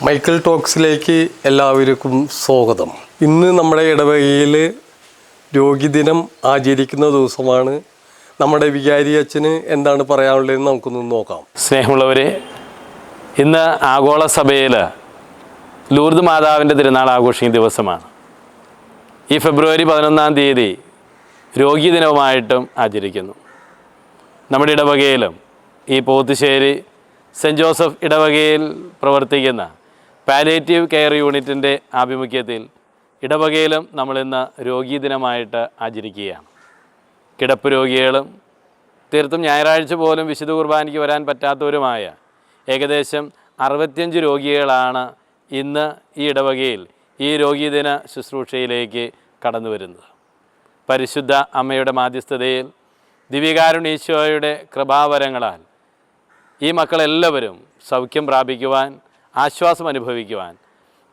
Michael ടോക്സിലേക്ക് എല്ലാവർക്കും സ്വാഗതം. ഇന്ന് നമ്മുടെ ഇടവകയിൽ രോഗിദിനം ആചരിക്കുന്ന ദിവസമാണ്. നമ്മുടെ വികാരി അച്ഛന് എന്താണ് പറയാനുള്ളതെന്ന് നമുക്കൊന്ന് നോക്കാം. സ്നേഹമുള്ളവരെ, ഇന്ന് ആഗോള സഭയിൽ ലൂർദ് മാതാവിൻ്റെ തിരുനാൾ ആഘോഷിക്കുന്ന ദിവസമാണ്. ഈ ഫെബ്രുവരി 11 രോഗിദിനവുമായിട്ടും ആചരിക്കുന്നു. നമ്മുടെ ഇടവകയിലും ഈ പോത്തുശ്ശേരി സെൻറ്റ് ജോസഫ് ഇടവകയിൽ പ്രവർത്തിക്കുന്ന പാലിയേറ്റീവ് കെയർ യൂണിറ്റിൻ്റെ ആഭിമുഖ്യത്തിൽ ഇടവകയിലും നമ്മളിന്ന് രോഗീദിനമായിട്ട് ആചരിക്കുകയാണ്. കിടപ്പ് രോഗികളും തീർത്തും ഞായറാഴ്ച പോലും വിശുദ്ധ കുർബാനയ്ക്ക് വരാൻ പറ്റാത്തവരുമായ ഏകദേശം 65 രോഗികളാണ് ഇന്ന് ഈ ഇടവകയിൽ ഈ രോഗീദിന ശുശ്രൂഷയിലേക്ക് കടന്നു വരുന്നത്. പരിശുദ്ധ അമ്മയുടെ മാധ്യസ്ഥതയിൽ ദിവ്യകാരുണ്യ കൃപാവരങ്ങളാൽ ഈ മക്കളെല്ലാവരും സൗഖ്യം പ്രാപിക്കുവാൻ, ആശ്വാസം അനുഭവിക്കുവാൻ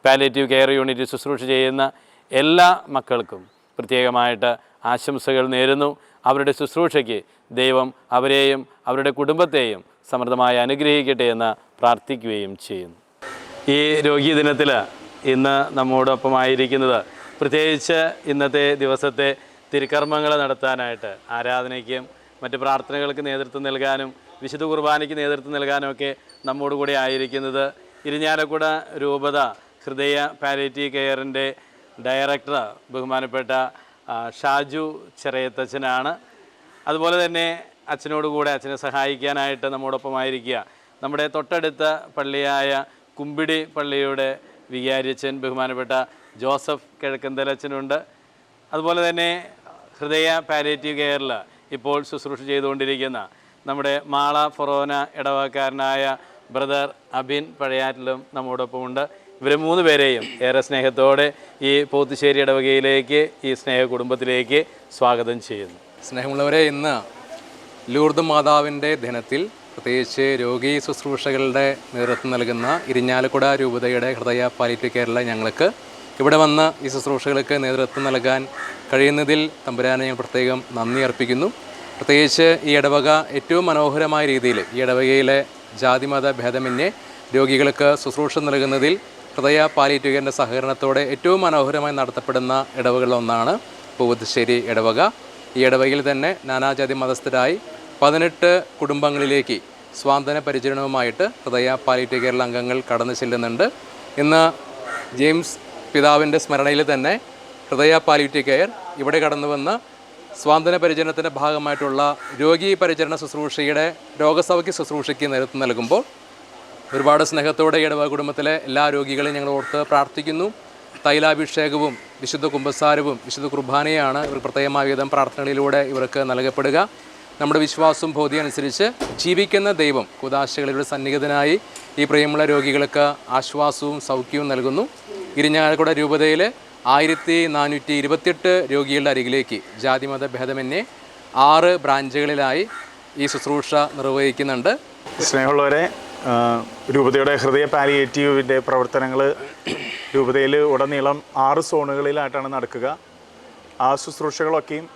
പാലിയേറ്റീവ് കെയർ യൂണിറ്റ് ശുശ്രൂഷ ചെയ്യുന്ന എല്ലാ മക്കൾക്കും പ്രത്യേകമായിട്ട് ആശംസകൾ നേരുന്നു. അവരുടെ ശുശ്രൂഷയ്ക്ക് ദൈവം അവരെയും അവരുടെ കുടുംബത്തെയും സമൃദ്ധമായി അനുഗ്രഹിക്കട്ടെ എന്ന് പ്രാർത്ഥിക്കുകയും ചെയ്യുന്നു. ഈ രോഗീദിനത്തിൽ ഇന്ന് നമ്മോടൊപ്പമായിരിക്കുന്നത് പ്രത്യേകിച്ച് ഇന്നത്തെ ദിവസത്തെ തിരുക്കർമ്മങ്ങൾ നടത്താനായിട്ട്, ആരാധനയ്ക്കും മറ്റ് പ്രാർത്ഥനകൾക്ക് നേതൃത്വം നൽകാനും വിശുദ്ധ കുർബാനയ്ക്ക് നേതൃത്വം നൽകാനുമൊക്കെ നമ്മോടുകൂടി ആയിരിക്കുന്നത് ഇരിഞ്ഞാലക്കുട രൂപത ഹൃദയ പാലിയേറ്റീവ് കെയറിൻ്റെ ഡയറക്ടർ ബഹുമാനപ്പെട്ട ഷാജു ചെറിയത്തച്ഛനാണ്. അതുപോലെ തന്നെ അച്ഛനോടുകൂടെ അച്ഛനെ സഹായിക്കാനായിട്ട് നമ്മോടൊപ്പമായിരിക്കുക നമ്മുടെ തൊട്ടടുത്ത പള്ളിയായ കുമ്പിടി പള്ളിയുടെ വികാരിയച്ഛൻ ബഹുമാനപ്പെട്ട ജോസഫ് കിഴക്കന്തലച്ഛനുണ്ട്. അതുപോലെ തന്നെ ഹൃദയ പാലിയേറ്റീവ് കെയറിൽ ഇപ്പോൾ ശുശ്രൂഷ ചെയ്തുകൊണ്ടിരിക്കുന്ന നമ്മുടെ മാള ഫൊറോന ഇടവക്കാരനായ ബ്രദർ അബിൻ പഴയാറ്റിലും നമ്മോടൊപ്പമുണ്ട്. ഇവരെ 3 പേരെയും ഏറെ സ്നേഹത്തോടെ ഈ പോത്തുശ്ശേരി ഇടവകയിലേക്ക്, ഈ സ്നേഹ കുടുംബത്തിലേക്ക് സ്വാഗതം ചെയ്യുന്നു. സ്നേഹമുള്ളവരെ, ഇന്ന് ലൂർദ് മാതാവിൻ്റെ ദിനത്തിൽ പ്രത്യേകിച്ച് രോഗി ശുശ്രൂഷകളുടെ നേതൃത്വം നൽകുന്ന ഇരിഞ്ഞാലക്കുട രൂപതയുടെ ഹൃദയ പാലിയേറ്റീവ് കെയറിലെ ഞങ്ങൾക്ക് ഇവിടെ വന്ന് ഈ ശുശ്രൂഷകൾക്ക് നേതൃത്വം നൽകാൻ കഴിയുന്നതിൽ തമ്പുരാനെ ഞാൻ പ്രത്യേകം നന്ദി അർപ്പിക്കുന്നു. പ്രത്യേകിച്ച് ഈ ഇടവക ഏറ്റവും മനോഹരമായ രീതിയിൽ ഈ ഇടവകയിലെ ജാതിമത ഭേദമന്യേ രോഗികൾക്ക് ശുശ്രൂഷ നൽകുന്നതിൽ ഹൃദയ പാലിയേറ്റീവ് കെയറിൻ്റെ സഹകരണത്തോടെ ഏറ്റവും മനോഹരമായി നടത്തപ്പെടുന്ന ഇടവകളിലൊന്നാണ് പോത്തുശ്ശേരി ഇടവക. ഈ ഇടവകയിൽ തന്നെ നാനാജാതി മതസ്ഥരായി 18 കുടുംബങ്ങളിലേക്ക് സ്വാന്തന പരിചരണവുമായിട്ട് ഹൃദയ പാലിയേറ്റീവ് കെയറിലെ അംഗങ്ങൾ കടന്നു ചെല്ലുന്നുണ്ട്. ഇന്ന് ജെയിംസ് പിതാവിൻ്റെ സ്മരണയിൽ തന്നെ ഹൃദയ പാലിയേറ്റീവ് കെയർ ഇവിടെ കടന്നു വന്ന് സ്വാന്തന പരിചരണത്തിൻ്റെ ഭാഗമായിട്ടുള്ള രോഗി പരിചരണ ശുശ്രൂഷയുടെ രോഗസൗഖ്യ ശുശ്രൂഷയ്ക്ക് നേതൃത്വം നൽകുമ്പോൾ ഒരുപാട് സ്നേഹത്തോടെ ഇടവക കുടുംബത്തിലെ എല്ലാ രോഗികളെയും ഞങ്ങൾ ഓർത്ത് പ്രാർത്ഥിക്കുന്നു. തൈലാഭിഷേകവും വിശുദ്ധ കുമ്പസാരവും വിശുദ്ധ കുർബാനയാണ് ഇവർ പ്രത്യേകമായ വിധം പ്രാർത്ഥനകളിലൂടെ ഇവർക്ക് നൽകപ്പെടുക. നമ്മുടെ വിശ്വാസവും ബോധ്യം അനുസരിച്ച് ജീവിക്കുന്ന ദൈവം കുദാശകളിലൂടെ സന്നിഹിതനായി ഈ പ്രിയമുള്ള രോഗികൾക്ക് ആശ്വാസവും സൗഖ്യവും നൽകുന്നു. ഇരിഞ്ഞാലക്കുട രൂപതയിൽ 1428 രോഗികളുടെ അരികിലേക്ക് ജാതിമത ഭേദമന്യേ 6 ബ്രാഞ്ചുകളിലായി ഈ ശുശ്രൂഷ നിർവഹിക്കുന്നുണ്ട്. സ്നേഹമുള്ളവരെ, രൂപതയുടെ ഹൃദയ പാലിയേറ്റീവിൻ്റെ പ്രവർത്തനങ്ങൾ രൂപതയിൽ ഉടനീളം 6 സോണുകളിലായിട്ടാണ് നടക്കുക. ആ ശുശ്രൂഷകളൊക്കെയും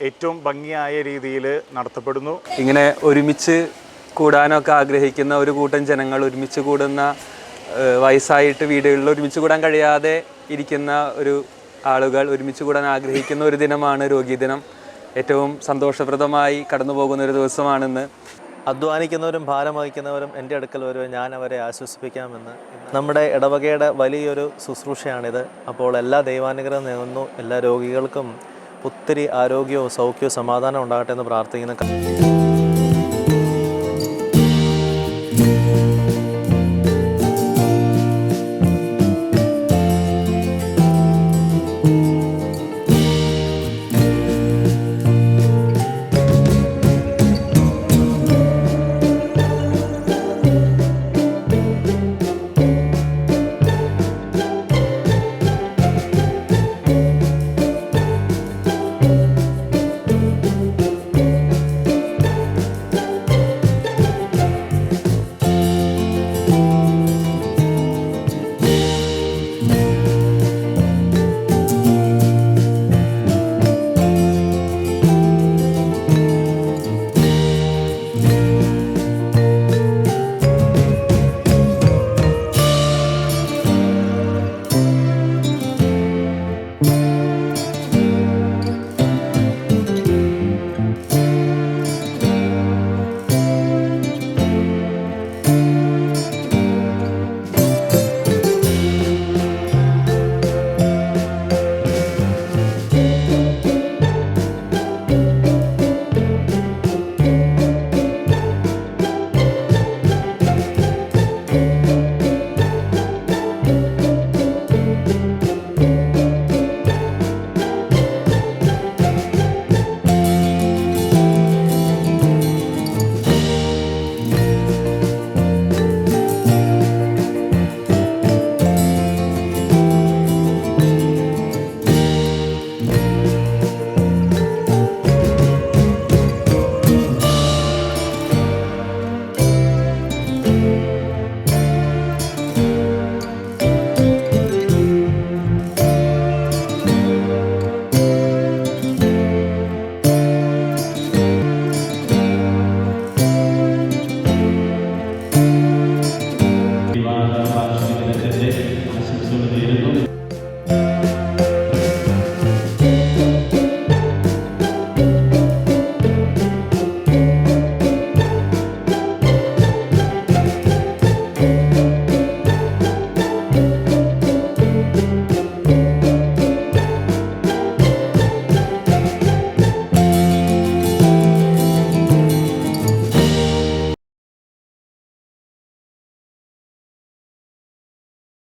ഏറ്റവും ഭംഗിയായ രീതിയിൽ നടത്തപ്പെടുന്നു. ഇങ്ങനെ ഒരുമിച്ച് കൂടാനൊക്കെ ആഗ്രഹിക്കുന്ന ഒരു കൂട്ടം ജനങ്ങൾ, ഒരുമിച്ച് കൂടുന്ന വയസ്സായിട്ട് വീടുകളിൽ ഒരുമിച്ച് കൂടാൻ കഴിയാതെ ഇരിക്കുന്ന ഒരു ആളുകൾ ഒരുമിച്ച് കൂടാൻ ആഗ്രഹിക്കുന്ന ഒരു ദിനമാണ് രോഗീദിനം. ഏറ്റവും സന്തോഷപ്രദമായി കടന്നു പോകുന്ന ഒരു ദിവസമാണിന്ന്. അധ്വാനിക്കുന്നവരും ഭാരം വഹിക്കുന്നവരും എൻ്റെ അടുക്കൽ വരുവാൻ ഞാൻ അവരെ ആശ്വസിപ്പിക്കാമെന്ന് നമ്മുടെ ഇടവകയുടെ വലിയൊരു ശുശ്രൂഷയാണിത്. അപ്പോൾ എല്ലാ ദൈവാനുഗ്രഹം നേർന്നു എല്ലാ രോഗികൾക്കും ഒത്തിരി ആരോഗ്യവും സൗഖ്യവും സമാധാനം ഉണ്ടാകട്ടെ എന്ന് പ്രാർത്ഥിക്കുന്നു.